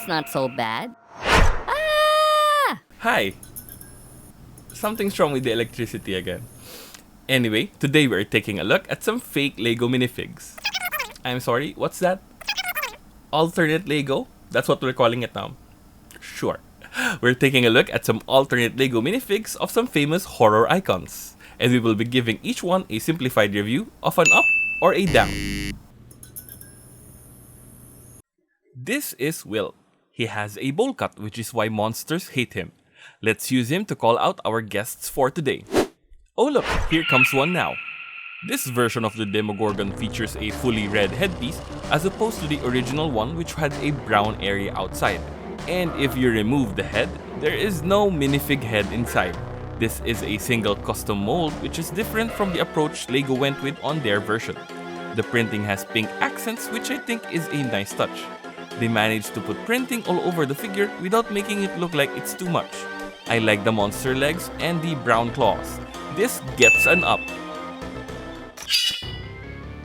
That's not so bad. Ah! Hi! Something's wrong with the electricity again. Anyway, today we're taking a look at some fake Lego minifigs. I'm sorry, what's that? Alternate Lego? That's what we're calling it now. Sure. We're taking a look at some alternate Lego minifigs of some famous horror icons. And we will be giving each one a simplified review of an up or a down. This is Will. He has a bowl cut, which is why monsters hate him. Let's use him to call out our guests for today. Oh look, here comes one now. This version of the Demogorgon features a fully red headpiece as opposed to the original one which had a brown area outside. And if you remove the head, there is no minifig head inside. This is a single custom mold which is different from the approach Lego went with on their version. The printing has pink accents which I think is a nice touch. They managed to put printing all over the figure without making it look like it's too much. I like the monster legs and the brown claws. This gets an up.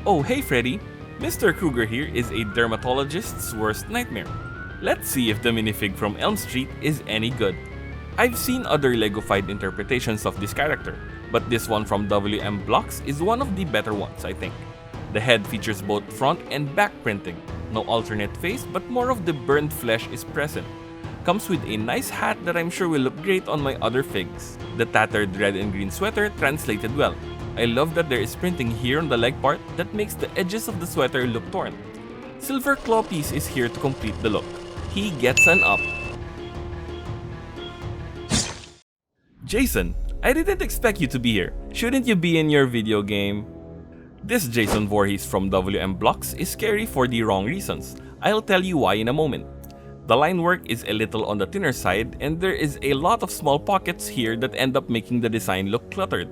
Oh hey Freddy, Mr. Krueger here is a dermatologist's worst nightmare. Let's see if the minifig from Elm Street is any good. I've seen other Lego-fied interpretations of this character, but this one from WM Blocks is one of the better ones, I think. The head features both front and back printing. No alternate face, but more of the burned flesh is present. Comes with a nice hat that I'm sure will look great on my other figs. The tattered red and green sweater translated well. I love that there is printing here on the leg part that makes the edges of the sweater look torn. Silver claw piece is here to complete the look. He gets an up. Jason, I didn't expect you to be here. Shouldn't you be in your video game? This Jason Voorhees from WM Blocks is scary for the wrong reasons. I'll tell you why in a moment. The line work is a little on the thinner side and there is a lot of small pockets here that end up making the design look cluttered.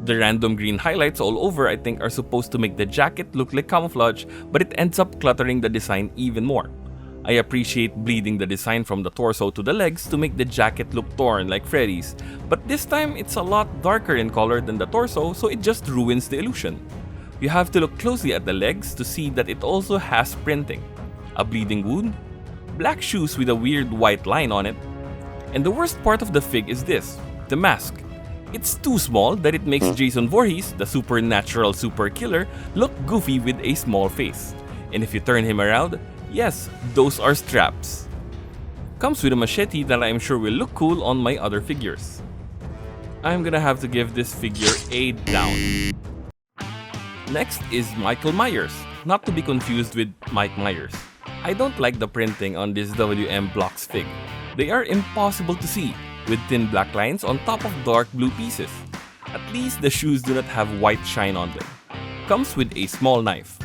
The random green highlights all over I think are supposed to make the jacket look like camouflage, but it ends up cluttering the design even more. I appreciate bleeding the design from the torso to the legs to make the jacket look torn like Freddy's, but this time it's a lot darker in color than the torso, so it just ruins the illusion. You have to look closely at the legs to see that it also has printing. A bleeding wound, black shoes with a weird white line on it, and the worst part of the fig is this, the mask. It's too small that it makes Jason Voorhees, the supernatural super killer, look goofy with a small face. And if you turn him around, yes, those are straps. Comes with a machete that I'm sure will look cool on my other figures. I'm gonna have to give this figure a down. Next is Michael Myers, not to be confused with Mike Myers. I don't like the printing on this WM Blocks fig. They are impossible to see, with thin black lines on top of dark blue pieces. At least the shoes do not have white shine on them. Comes with a small knife.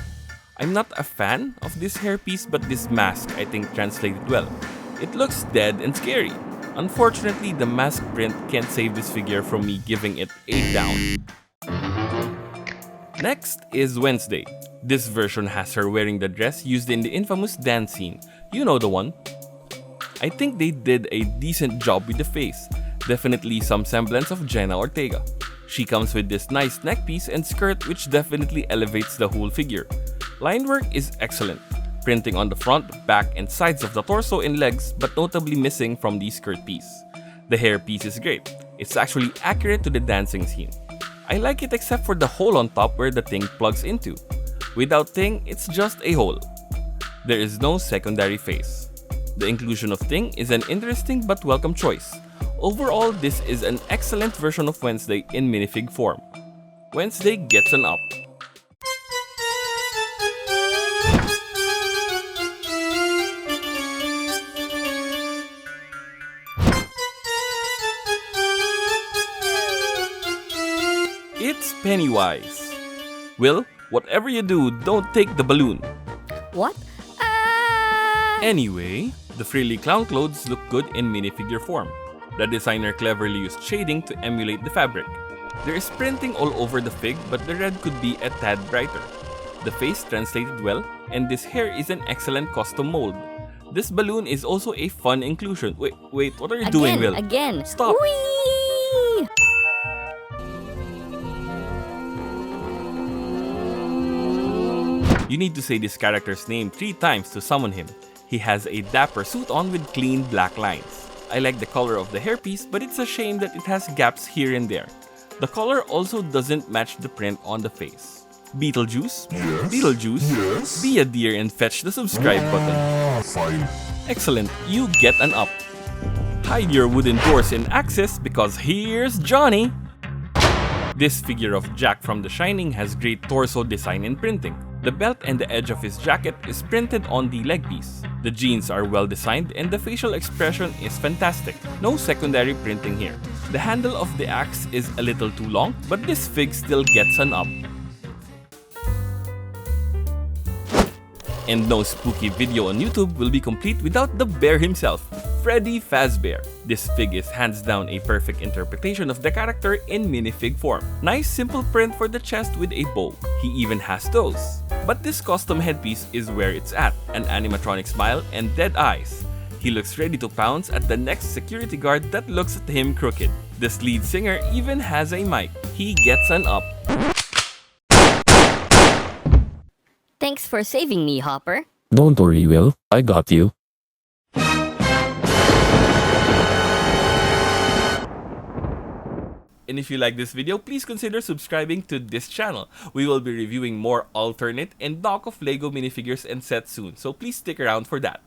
I'm not a fan of this hairpiece, but this mask I think translated well. It looks dead and scary. Unfortunately, the mask print can't save this figure from me giving it a down. Next is Wednesday. This version has her wearing the dress used in the infamous dance scene. You know the one. I think they did a decent job with the face. Definitely some semblance of Jenna Ortega. She comes with this nice neck piece and skirt which definitely elevates the whole figure. Line work is excellent. Printing on the front, back, and sides of the torso and legs, but notably missing from the skirt piece. The hair piece is great. It's actually accurate to the dancing scene. I like it except for the hole on top where the thing plugs into. Without thing, it's just a hole. There is no secondary face. The inclusion of thing is an interesting but welcome choice. Overall, this is an excellent version of Wednesday in minifig form. Wednesday gets an up. It's Pennywise. Will, whatever you do, don't take the balloon. What? Anyway, the frilly clown clothes look good in minifigure form. The designer cleverly used shading to emulate the fabric. There is printing all over the fig, but the red could be a tad brighter. The face translated well, and this hair is an excellent custom mold. This balloon is also a fun inclusion. Wait, what are you doing, Will? Again. Stop! Whee! You need to say this character's name 3 times to summon him. He has a dapper suit on with clean black lines. I like the color of the hairpiece, but it's a shame that it has gaps here and there. The color also doesn't match the print on the face. Beetle Juice? Yes? Beetle Juice? Yes? Be a dear and fetch the subscribe button. Fine. Excellent, you get an up. Hide your wooden doors and axes because here's Johnny! This figure of Jack from The Shining has great torso design and printing. The belt and the edge of his jacket is printed on the leg piece. The jeans are well designed and the facial expression is fantastic. No secondary printing here. The handle of the axe is a little too long, but this fig still gets an up. And no spooky video on YouTube will be complete without the bear himself, Freddy Fazbear. This fig is hands down a perfect interpretation of the character in minifig form. Nice simple print for the chest with a bow. He even has toes. But this custom headpiece is where it's at, an animatronic smile and dead eyes. He looks ready to pounce at the next security guard that looks at him crooked. This lead singer even has a mic. He gets an up. Thanks for saving me, Hopper. Don't worry, Will. I got you. And if you like this video, please consider subscribing to this channel. We will be reviewing more alternate and knockoff LEGO minifigures and sets soon, so please stick around for that.